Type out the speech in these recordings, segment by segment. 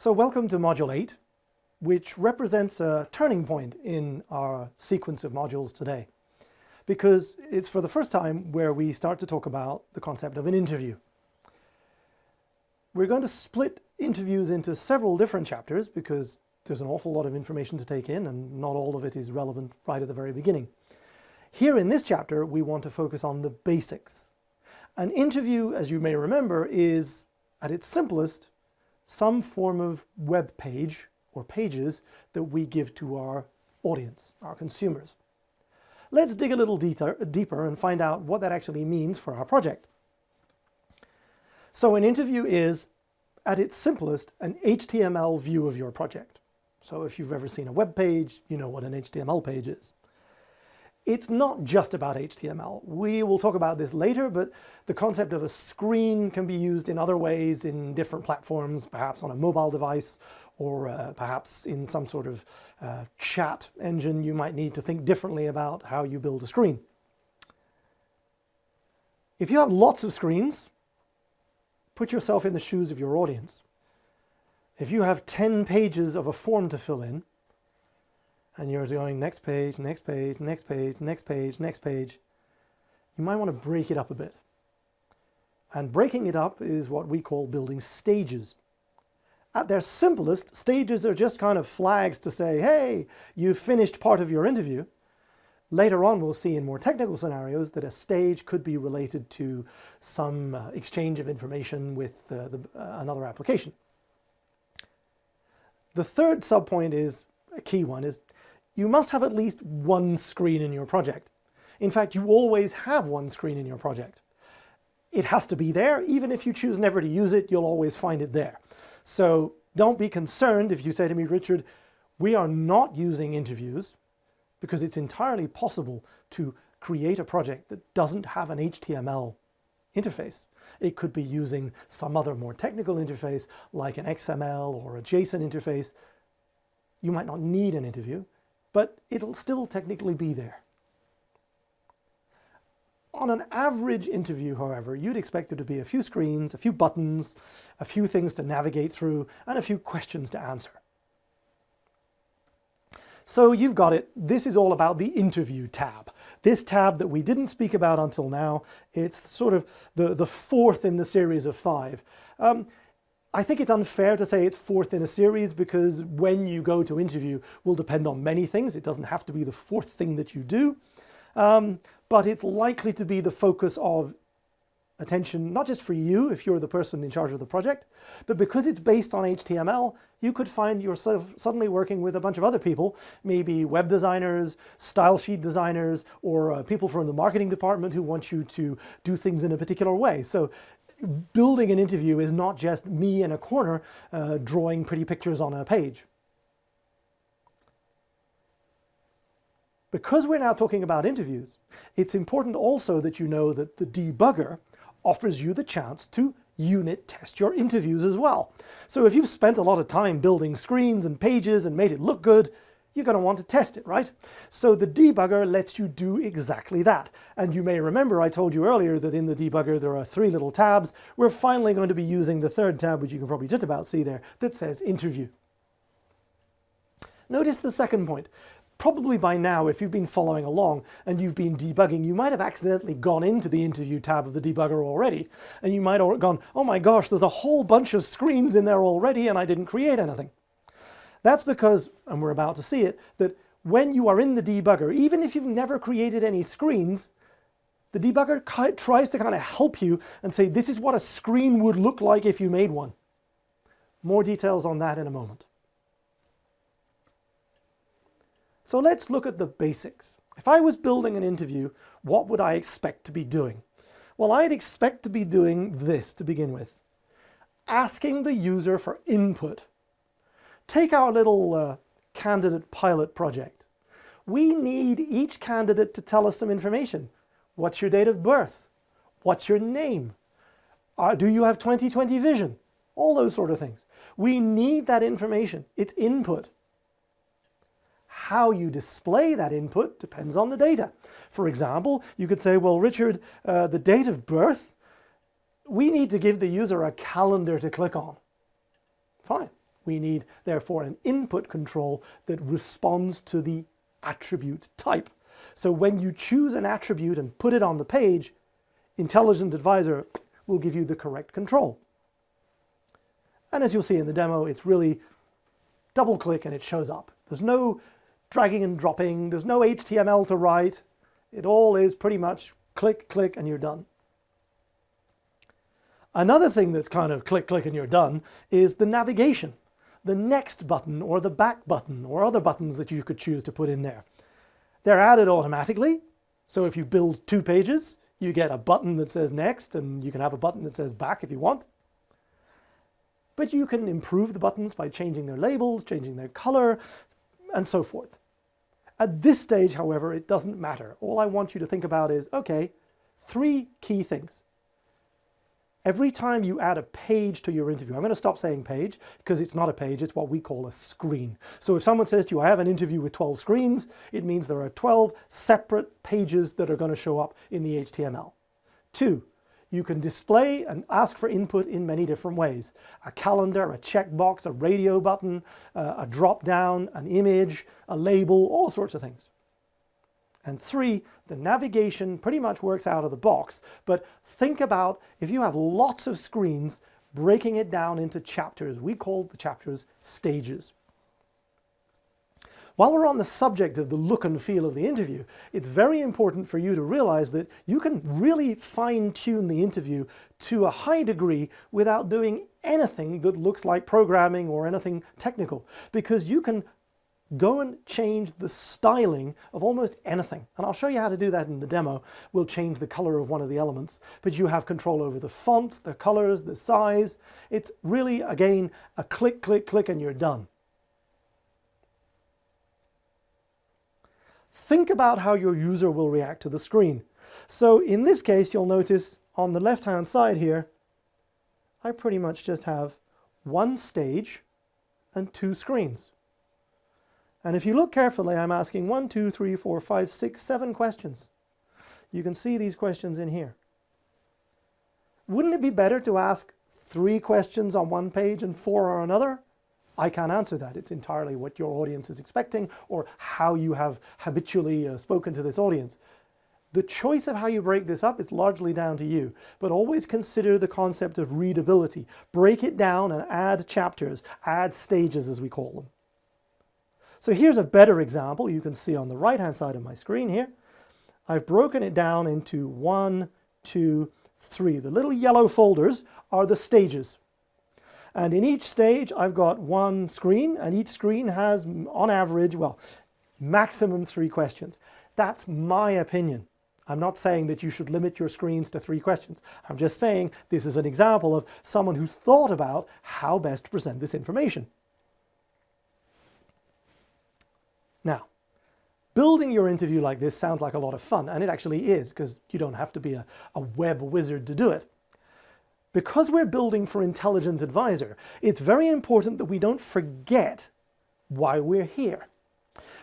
So welcome to Module 8, which represents a turning point in our sequence of modules today, because it's for the first time where we start to talk about the concept of an interview. We're going to split interviews into several different chapters because there's an awful lot of information to take in and not all of it is relevant right at the very beginning. Here in this chapter, we want to focus on the basics. An interview, as you may remember, is, at its simplest, some form of web page or pages that we give to our audience, our consumers. Let's dig a little deeper and find out what that actually means for our project. So an interview is, at its simplest, an HTML view of your project. So if you've ever seen a web page, you know what an HTML page is. It's not just about HTML. We will talk about this later, but the concept of a screen can be used in other ways in different platforms, perhaps on a mobile device, or perhaps in some sort of chat engine. You might need to think differently about how you build a screen. If you have lots of screens, put yourself in the shoes of your audience. If you have 10 pages of a form to fill in, and you're doing next page, next page, next page, next page, next page, you might want to break it up a bit. And breaking it up is what we call building stages. At their simplest, stages are just kind of flags to say, hey, you've finished part of your interview. Later on, we'll see in more technical scenarios that a stage could be related to some exchange of information with another application. The third subpoint is, a key one, is you must have at least one screen in your project. In fact, you always have one screen in your project. It has to be there. Even if you choose never to use it, you'll always find it there. So don't be concerned if you say to me, Richard, we are not using interviews because it's entirely possible to create a project that doesn't have an HTML interface. It could be using some other more technical interface like an XML or a JSON interface. You might not need an interview, but it'll still technically be there. On an average interview, however, you'd expect there to be a few screens, a few buttons, a few things to navigate through, and a few questions to answer. So you've got it. This is all about the interview tab. This tab that we didn't speak about until now, it's sort of the fourth in the series of 5. I think it's unfair to say it's fourth in a series because when you go to interview will depend on many things. It doesn't have to be the fourth thing that you do, but it's likely to be the focus of attention, not just for you if you're the person in charge of the project, but because it's based on HTML, you could find yourself suddenly working with a bunch of other people, maybe web designers, style sheet designers, or people from the marketing department who want you to do things in a particular way. So building an interview is not just me in a corner drawing pretty pictures on a page. Because we're now talking about interviews, it's important also that you know that the debugger offers you the chance to unit test your interviews as well. So if you've spent a lot of time building screens and pages and made it look good, you're going to want to test it, right? So the debugger lets you do exactly that. And you may remember I told you earlier that in the debugger there are 3 little tabs. We're finally going to be using the third tab, which you can probably just about see there, that says interview. Notice the second point. Probably by now, if you've been following along and you've been debugging, you might have accidentally gone into the interview tab of the debugger already. And you might have gone, oh my gosh, there's a whole bunch of screens in there already and I didn't create anything. That's because, and we're about to see it, that when you are in the debugger, even if you've never created any screens, the debugger tries to kind of help you and say, this is what a screen would look like if you made one. More details on that in a moment. So let's look at the basics. If I was building an interview, what would I expect to be doing? Well, I'd expect to be doing this to begin with. Asking the user for input. Take our little candidate pilot project. We need each candidate to tell us some information. What's your date of birth? What's your name? Do you have 20/20 vision? All those sort of things. We need that information. It's input. How you display that input depends on the data. For example, you could say, well, Richard, the date of birth, we need to give the user a calendar to click on. Fine. We need, therefore, an input control that responds to the attribute type. So when you choose an attribute and put it on the page, Intelligent Advisor will give you the correct control. And as you'll see in the demo, it's really double click and it shows up. There's no dragging and dropping, there's no HTML to write. It all is pretty much click, click, and you're done. Another thing that's kind of click, click, and you're done is the navigation. The next button or the back button or other buttons that you could choose to put in there. They're added automatically. So if you build 2 pages, you get a button that says next, and you can have a button that says back if you want. But you can improve the buttons by changing their labels, changing their color, and so forth. At this stage, however, it doesn't matter. All I want you to think about is, okay, 3 key things. Every time you add a page to your interview, I'm going to stop saying page because it's not a page, it's what we call a screen. So if someone says to you, I have an interview with 12 screens, it means there are 12 separate pages that are going to show up in the HTML. 2, you can display and ask for input in many different ways. A calendar, a checkbox, a radio button, a drop down, an image, a label, all sorts of things. And 3, the navigation pretty much works out of the box, but think about if you have lots of screens, breaking it down into chapters. We call the chapters stages. While we're on the subject of the look and feel of the interview, it's very important for you to realize that you can really fine-tune the interview to a high degree without doing anything that looks like programming or anything technical, because you can go and change the styling of almost anything. And I'll show you how to do that in the demo. We'll change the color of one of the elements, but you have control over the fonts, the colors, the size. It's really, again, a click, click, click, and you're done. Think about how your user will react to the screen. So in this case, you'll notice on the left-hand side here, I pretty much just have 1 stage and 2 screens. And if you look carefully, I'm asking 1, 2, 3, 4, 5, 6, 7 questions. You can see these questions in here. Wouldn't it be better to ask 3 questions on one page and 4 on another? I can't answer that. It's entirely what your audience is expecting or how you have habitually spoken to this audience. The choice of how you break this up is largely down to you, but always consider the concept of readability. Break it down and add chapters, add stages as we call them. So here's a better example. You can see on the right-hand side of my screen here. I've broken it down into 1, 2, 3. The little yellow folders are the stages. And in each stage, I've got 1 screen, and each screen has, on average, well, maximum 3 questions. That's my opinion. I'm not saying that you should limit your screens to 3 questions. I'm just saying this is an example of someone who's thought about how best to present this information. Now, building your interview like this sounds like a lot of fun, and it actually is, because you don't have to be a web wizard to do it. Because we're building for Intelligent Advisor, it's very important that we don't forget why we're here.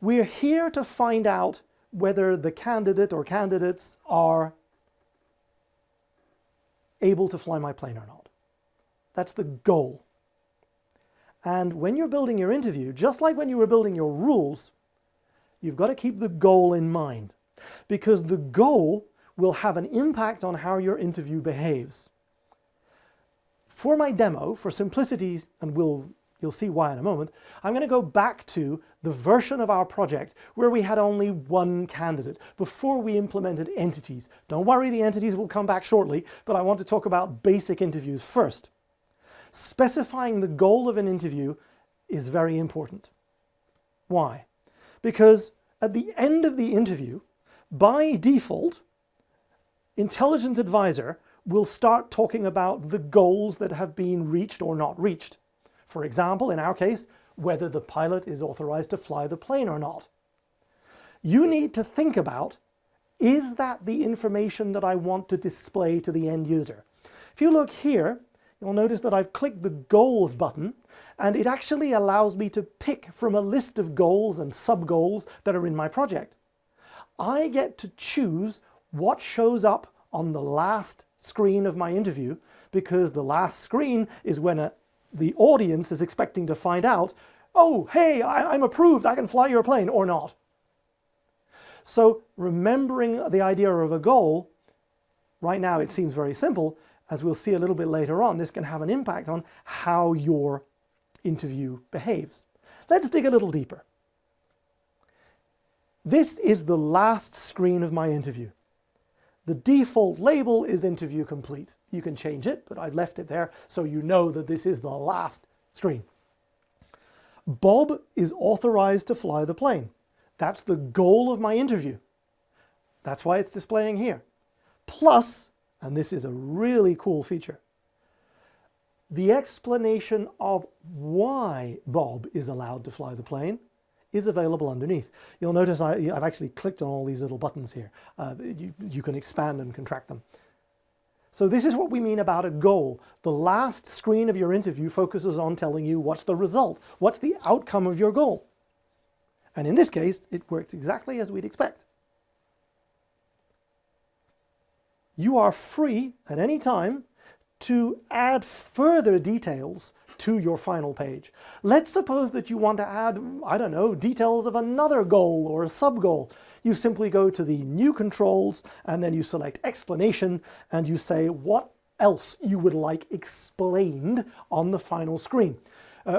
We're here to find out whether the candidate or candidates are able to fly my plane or not. That's the goal. And when you're building your interview, just like when you were building your rules, you've got to keep the goal in mind, because the goal will have an impact on how your interview behaves. For my demo, for simplicity, and you'll see why in a moment, I'm going to go back to the version of our project where we had only 1 candidate before we implemented entities. Don't worry, the entities will come back shortly, but I want to talk about basic interviews first. Specifying the goal of an interview is very important. Why? Because at the end of the interview, by default, Intelligent Advisor will start talking about the goals that have been reached or not reached. For example, in our case, whether the pilot is authorized to fly the plane or not. You need to think about, is that the information that I want to display to the end user? If you look here, you'll notice that I've clicked the Goals button, and it actually allows me to pick from a list of goals and sub-goals that are in my project. I get to choose what shows up on the last screen of my interview, because the last screen is when the audience is expecting to find out, oh, hey, I'm approved, I can fly your plane, or not. So remembering the idea of a goal, right now it seems very simple. As we'll see a little bit later on, this can have an impact on how your interview behaves. Let's dig a little deeper. This is the last screen of my interview. The default label is interview complete. You can change it, but I've left it there so you know that this is the last screen. Bob is authorized to fly the plane. That's the goal of my interview. That's why it's displaying here. Plus, and this is a really cool feature, the explanation of why Bob is allowed to fly the plane is available underneath. You'll notice I've actually clicked on all these little buttons here. You can expand and contract them. So this is what we mean about a goal. The last screen of your interview focuses on telling you what's the result, what's the outcome of your goal. And in this case, it works exactly as we'd expect. You are free at any time to add further details to your final page. Let's suppose that you want to add, I don't know, details of another goal or a sub-goal. You simply go to the New Controls and then you select Explanation and you say what else you would like explained on the final screen.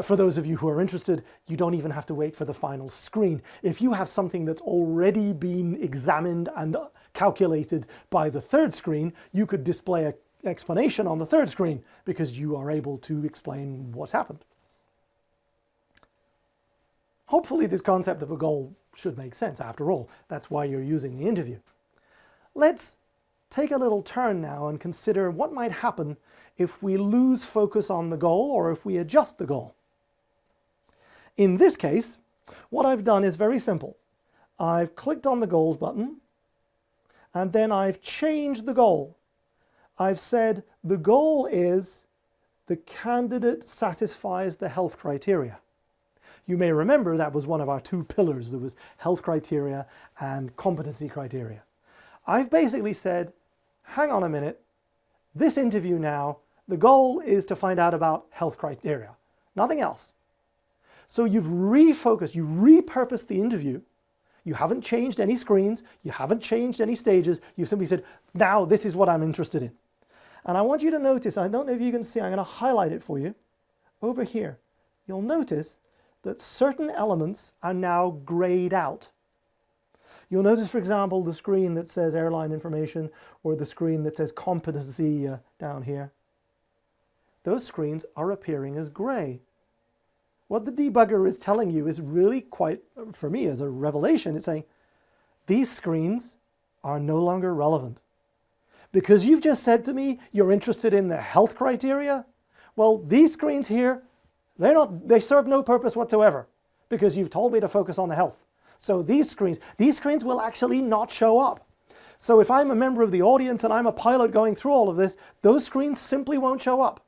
For those of you who are interested, you don't even have to wait for the final screen. If you have something that's already been examined and calculated by the third screen, you could display an explanation on the third screen because you are able to explain what's happened. Hopefully this concept of a goal should make sense. After all, that's why you're using the interview. Let's take a little turn now and consider what might happen if we lose focus on the goal or if we adjust the goal. In this case, what I've done is very simple. I've clicked on the goals button and then I've changed the goal. I've said the goal is the candidate satisfies the health criteria. You may remember that was one of our two pillars. There was health criteria and competency criteria. I've basically said, hang on a minute, this interview now, the goal is to find out about health criteria, nothing else. So you've refocused, you repurposed the interview. You haven't changed any screens, you haven't changed any stages, you've simply said, now this is what I'm interested in. And I want you to notice, I don't know if you can see, I'm going to highlight it for you. Over here, you'll notice that certain elements are now grayed out. You'll notice, for example, the screen that says airline information or the screen that says competency down here. Those screens are appearing as gray. What the debugger is telling you is really quite, for me, as a revelation. It's saying, these screens are no longer relevant. Because you've just said to me you're interested in the health criteria, well, these screens here, they serve no purpose whatsoever because you've told me to focus on the health. So these screens will actually not show up. So if I'm a member of the audience and I'm a pilot going through all of this, those screens simply won't show up.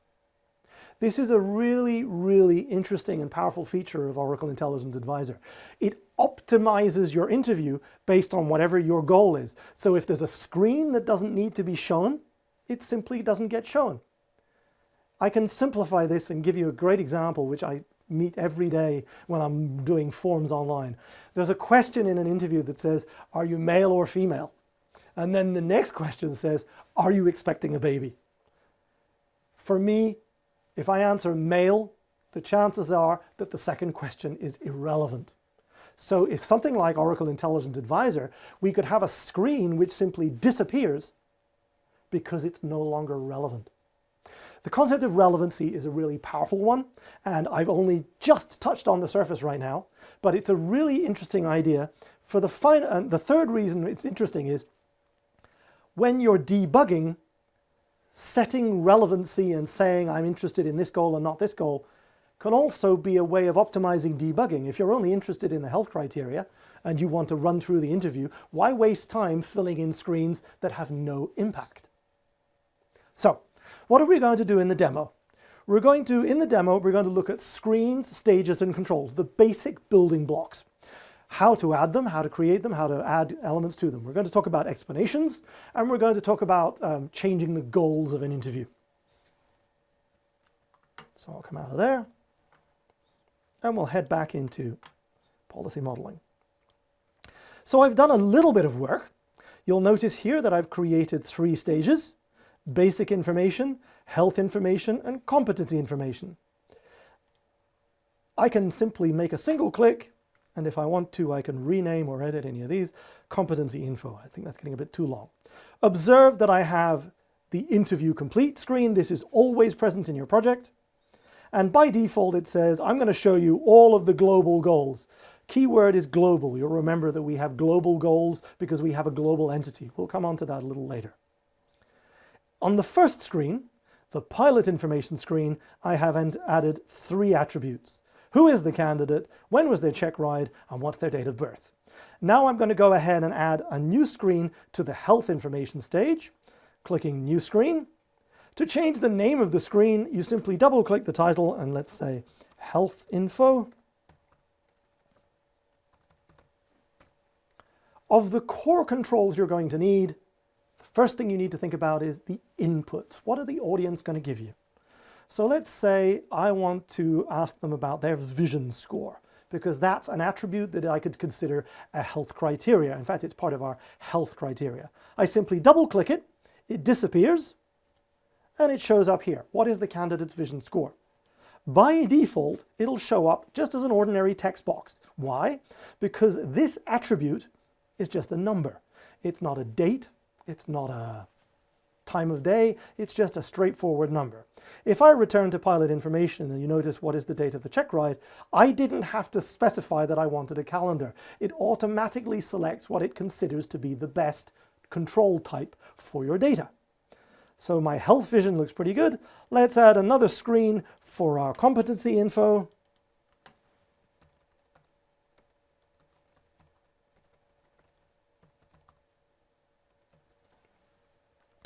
This is a really, really interesting and powerful feature of Oracle Intelligent Advisor. It optimizes your interview based on whatever your goal is. So if there's a screen that doesn't need to be shown, it simply doesn't get shown. I can simplify this and give you a great example, which I meet every day when I'm doing forms online. There's a question in an interview that says, are you male or female? And then the next question says, are you expecting a baby? For me, if I answer male, the chances are that the second question is irrelevant. So if something like Oracle Intelligent Advisor, we could have a screen which simply disappears because it's no longer relevant. The concept of relevancy is a really powerful one, and I've only just touched on the surface right now, but it's a really interesting idea. For the third reason it's interesting is when you're debugging, setting relevancy and saying I'm interested in this goal and not this goal can also be a way of optimizing debugging. If you're only interested in the health criteria and you want to run through the interview, why waste time filling in screens that have no impact? So, what are we going to do in the demo? In the demo, we're going to look at screens, stages, and controls, the basic building blocks. How to add them, how to create them, how to add elements to them. We're going to talk about explanations, and we're going to talk about changing the goals of an interview. So I'll come out of there and we'll head back into policy modeling. So I've done a little bit of work. You'll notice here that I've created 3 stages: basic information, health information, and competency information. I can simply make a single click, and if I want to, I can rename or edit any of these. Competency info. I think that's getting a bit too long. Observe that I have the interview complete screen. This is always present in your project. And by default, it says, I'm going to show you all of the global goals. Keyword is global. You'll remember that we have global goals because we have a global entity. We'll come on to that a little later. On the first screen, the pilot information screen, I have added 3 attributes. Who is the candidate, when was their check ride, and what's their date of birth. Now I'm going to go ahead and add a new screen to the health information stage, clicking New Screen. To change the name of the screen, you simply double-click the title and let's say Health Info. Of the core controls you're going to need, the first thing you need to think about is the input. What are the audience going to give you? So let's say I want to ask them about their vision score, because that's an attribute that I could consider a health criteria. In fact, it's part of our health criteria. I simply double-click it, it disappears, and it shows up here. What is the candidate's vision score? By default, it'll show up just as an ordinary text box. Why? Because this attribute is just a number. It's not a date, it's not a time of day, it's just a straightforward number. If I return to pilot information and you notice what is the date of the check ride, I didn't have to specify that I wanted a calendar. It automatically selects what it considers to be the best control type for your data. So my health vision looks pretty good. Let's add another screen for our competency info.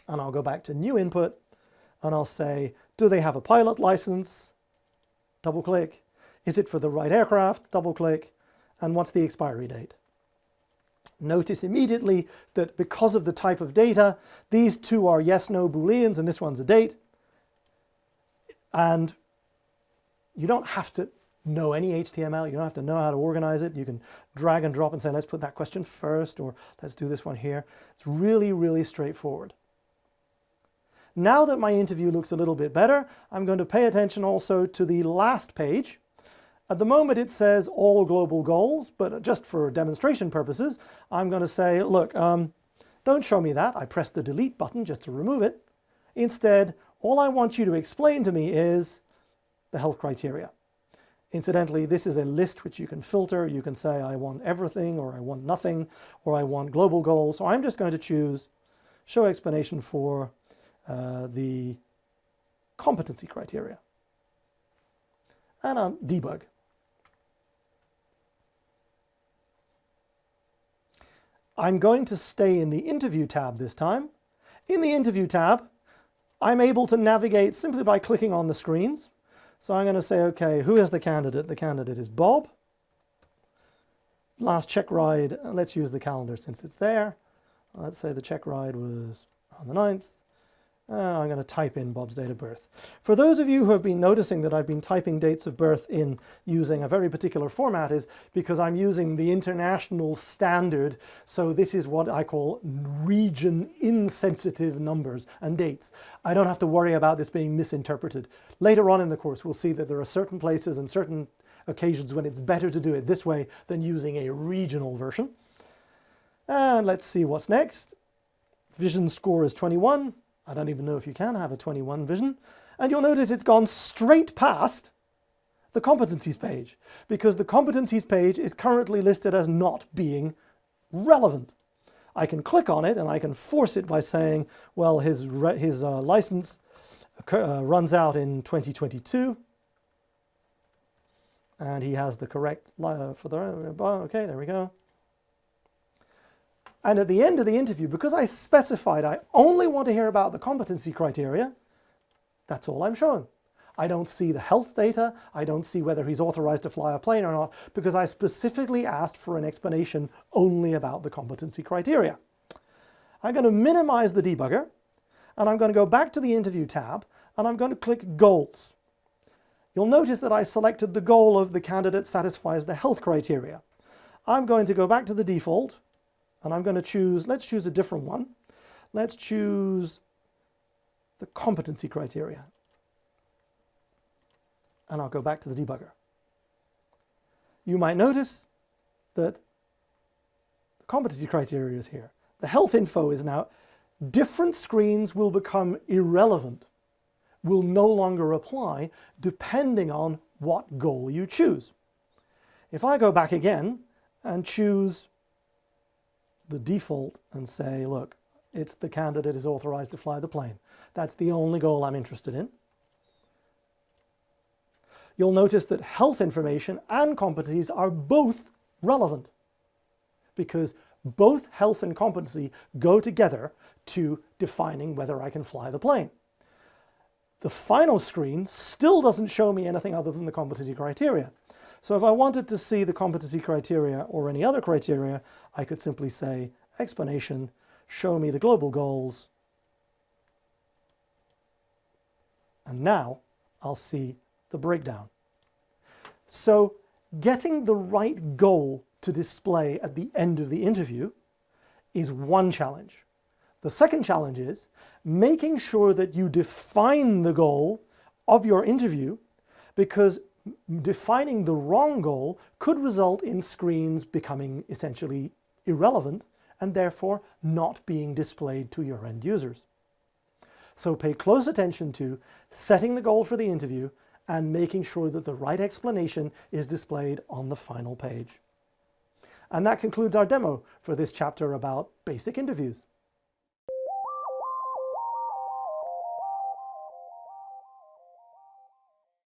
And I'll go back to new input and I'll say, do they have a pilot license? Double click. Is it for the right aircraft? Double click. And what's the expiry date? Notice immediately that because of the type of data, these 2 are yes/no Booleans and this one's a date. And you don't have to know any HTML. You don't have to know how to organize it. You can drag and drop and say, let's put that question first, or let's do this one here. It's really, really straightforward. Now that my interview looks a little bit better, I'm going to pay attention also to the last page. At the moment it says all global goals, but just for demonstration purposes, I'm going to say, look, don't show me that. I pressed the delete button just to remove it. Instead, all I want you to explain to me is the health criteria. Incidentally, this is a list which you can filter. You can say I want everything, or I want nothing, or I want global goals. So I'm just going to choose show explanation for the competency criteria. And debug. I'm going to stay in the interview tab this time. In the interview tab, I'm able to navigate simply by clicking on the screens. So I'm going to say, okay, who is the candidate? The candidate is Bob. Last check ride, let's use the calendar since it's there. Let's say the check ride was on the 9th. I'm going to type in Bob's date of birth. For those of you who have been noticing that I've been typing dates of birth in using a very particular format, is because I'm using the international standard. So this is what I call region insensitive numbers and dates. I don't have to worry about this being misinterpreted. Later on in the course, we'll see that there are certain places and certain occasions when it's better to do it this way than using a regional version. And let's see what's next. Vision score is 21. I don't even know if you can have a 21 vision. And you'll notice it's gone straight past the competencies page, because the competencies page is currently listed as not being relevant. I can click on it and I can force it by saying, well, his license runs out in 2022. And he has the correct, okay, there we go. And at the end of the interview, because I specified I only want to hear about the competency criteria, that's all I'm showing. I don't see the health data. I don't see whether he's authorized to fly a plane or not, because I specifically asked for an explanation only about the competency criteria. I'm going to minimize the debugger, and I'm going to go back to the interview tab, and I'm going to click Goals. you'll notice that I selected the goal of the candidate satisfies the health criteria. I'm going to go back to the default, and I'm going to choose, let's choose a different one. Let's choose the competency criteria. And I'll go back to the debugger. You might notice that the competency criteria is here. The health info is now, different screens will become irrelevant, will no longer apply depending on what goal you choose. If I go back again and choose the default and say, look, it's the candidate is authorized to fly the plane. That's the only goal I'm interested in. You'll notice that health information and competencies are both relevant because both health and competency go together to defining whether I can fly the plane. The final screen still doesn't show me anything other than the competency criteria. So if I wanted to see the competency criteria or any other criteria, I could simply say explanation, show me the global goals, and now I'll see the breakdown. So getting the right goal to display at the end of the interview is one challenge. The second challenge is making sure that you define the goal of your interview, because defining the wrong goal could result in screens becoming essentially irrelevant and therefore not being displayed to your end users. So pay close attention to setting the goal for the interview and making sure that the right explanation is displayed on the final page. And that concludes our demo for this chapter about basic interviews.